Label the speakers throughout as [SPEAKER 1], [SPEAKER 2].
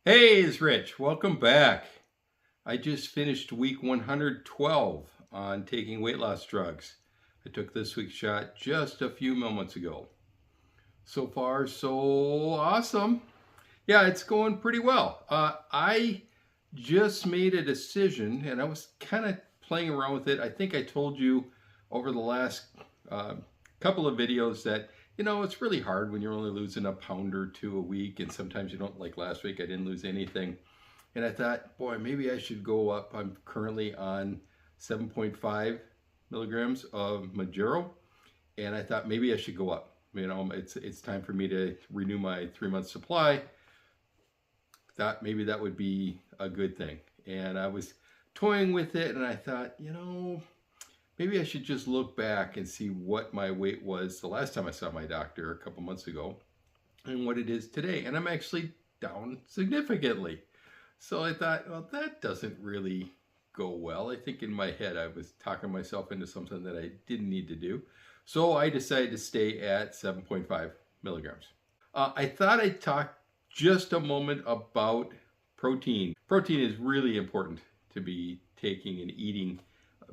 [SPEAKER 1] Hey, it's Rich. Welcome back. I just finished week 112 on taking weight loss drugs. I took this week's shot just a few moments ago. So far, so awesome. Yeah, it's going pretty well. I just made a decision and I was kind of playing around with it. I think I told you over the last uh, couple of videos that, it's really hard when you're only losing a pound or two a week. And sometimes you don't, like last week, I didn't lose anything. And I thought, boy, maybe I should go up. I'm currently on 7.5 milligrams of Majuro. And I thought maybe I should go up. It's time for me to renew my 3 month supply. Thought maybe that would be a good thing. And I was toying with it and I thought, maybe I should just look back and see what my weight was the last time I saw my doctor a couple months ago and what it is today. And I'm actually down significantly. So I thought, well, that doesn't really go well. I think in my head I was talking myself into something that I didn't need to do. So I decided to stay at 7.5 milligrams. I thought I'd talk just a moment about protein. Protein is really important to be taking and eating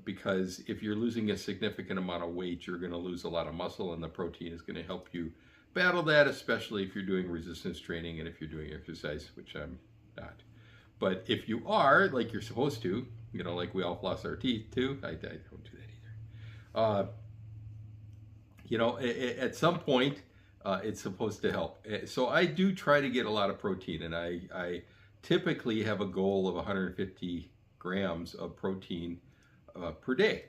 [SPEAKER 1] because if you're losing a significant amount of weight, you're going to lose a lot of muscle, and the protein is going to help you battle that, especially if you're doing resistance training and if you're doing exercise, which I'm not. But if you are, like you're supposed to, like we all floss our teeth too, I don't do that either. At some point, it's supposed to help. So I do try to get a lot of protein, and I typically have a goal of 150 grams of protein per day.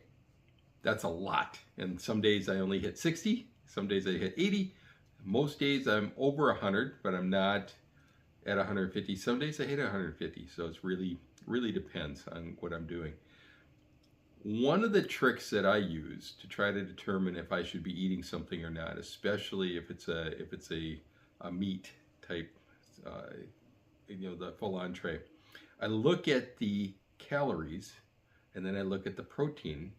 [SPEAKER 1] That's a lot. And some days I only hit 60, some days I hit 80. Most days I'm over 100, but I'm not at 150. Some days I hit 150. So it's really depends on what I'm doing. One of the tricks that I use to try to determine if I should be eating something or not, especially if it's a meat type, the full entree, I look at the calories and then I look at the protein.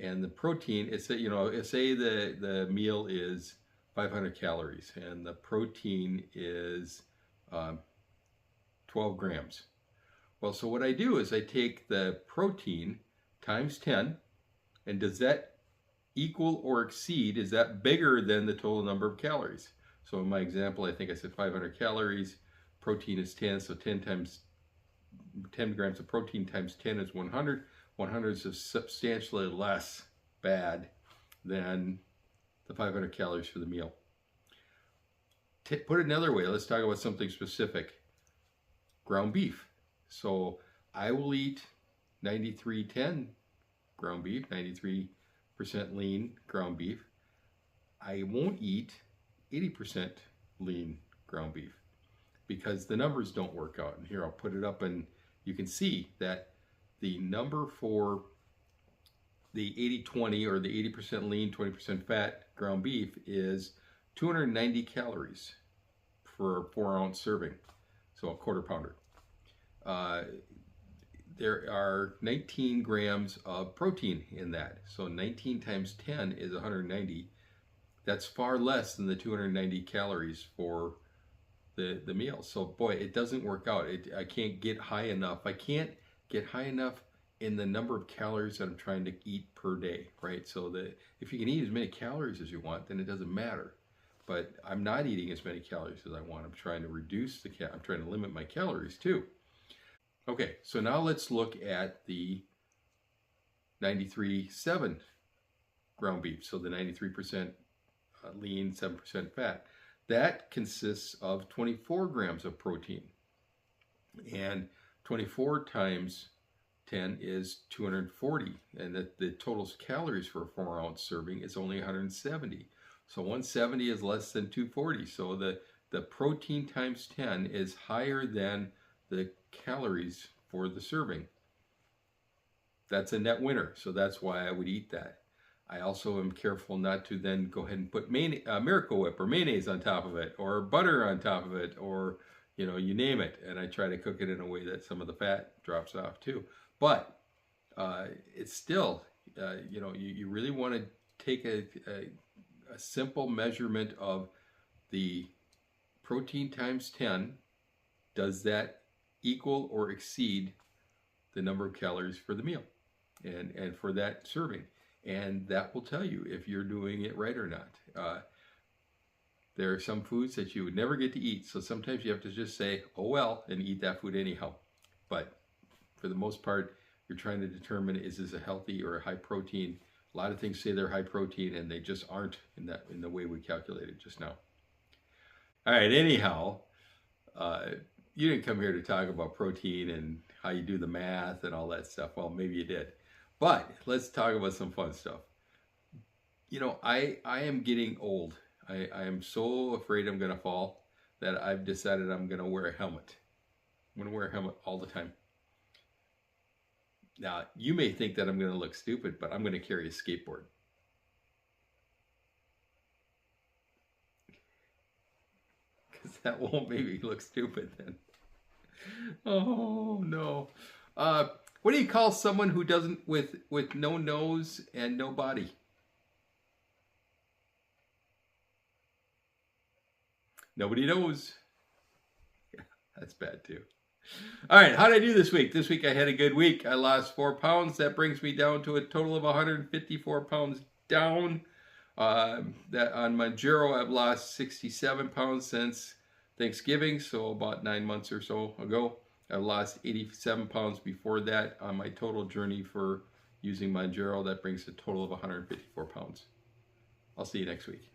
[SPEAKER 1] And the protein, say the meal is 500 calories and the protein is 12 grams. Well, so what I do is I take the protein times 10, and does that equal or exceed, is that bigger than the total number of calories? So in my example, I think I said 500 calories, protein is 10, so 10 grams of protein times 10 is 100. 100 is substantially less bad than the 500 calories for the meal. Put it another way, let's talk about something specific. Ground beef. So I will eat 9310 ground beef, 93% lean ground beef. I won't eat 80% lean ground beef because the numbers don't work out. And here I'll put it up and you can see that the number for the 80-20 or the 80% lean, 20% fat ground beef is 290 calories for a 4-ounce serving, so a quarter pounder. There are 19 grams of protein in that. So 19 times 10 is 190. That's far less than the 290 calories for the meal. So boy, it doesn't work out. I can't get high enough. I can't get high enough in the number of calories that I'm trying to eat per day, right? So that if you can eat as many calories as you want, then it doesn't matter. But I'm not eating as many calories as I want. I'm trying to reduce I'm trying to limit my calories too. Okay, so now let's look at the 93.7 ground beef. So the 93% lean, 7% fat. That consists of 24 grams of protein. And 24 times 10 is 240. And the total calories for a 4-ounce serving is only 170. So 170 is less than 240. So the protein times 10 is higher than the calories for the serving. That's a net winner, so that's why I would eat that. I also am careful not to then go ahead and put Miracle Whip or mayonnaise on top of it, or butter on top of it, or you name it. And I try to cook it in a way that some of the fat drops off too. But it's still, you really want to take a simple measurement of the protein times 10 does that equal or exceed the number of calories for the meal and for that serving? And that will tell you if you're doing it right or not. There are some foods that you would never get to eat, so sometimes you have to just say, oh well, and eat that food anyhow. But for the most part, you're trying to determine, is this a healthy or a high protein? A lot of things say they're high protein, and they just aren't in the way we calculated just now. All right, anyhow, you didn't come here to talk about protein and how you do the math and all that stuff. Well, maybe you did. But let's talk about some fun stuff. You know, I am getting old. I am so afraid I'm going to fall that I've decided I'm going to wear a helmet. I'm going to wear a helmet all the time. Now, you may think that I'm going to look stupid, but I'm going to carry a skateboard. Because that won't make me look stupid then. Oh, no. What do you call someone who doesn't, with no nose and no body? Nobody knows. Yeah, that's bad too. All right, how did I do this week? This week I had a good week. I lost 4 pounds. That brings me down to a total of 154 pounds down. That on Manjaro, I've lost 67 pounds since Thanksgiving, so about 9 months or so ago. I lost 87 pounds before that on my total journey for using Manjaro. That brings a total of 154 pounds. I'll see you next week.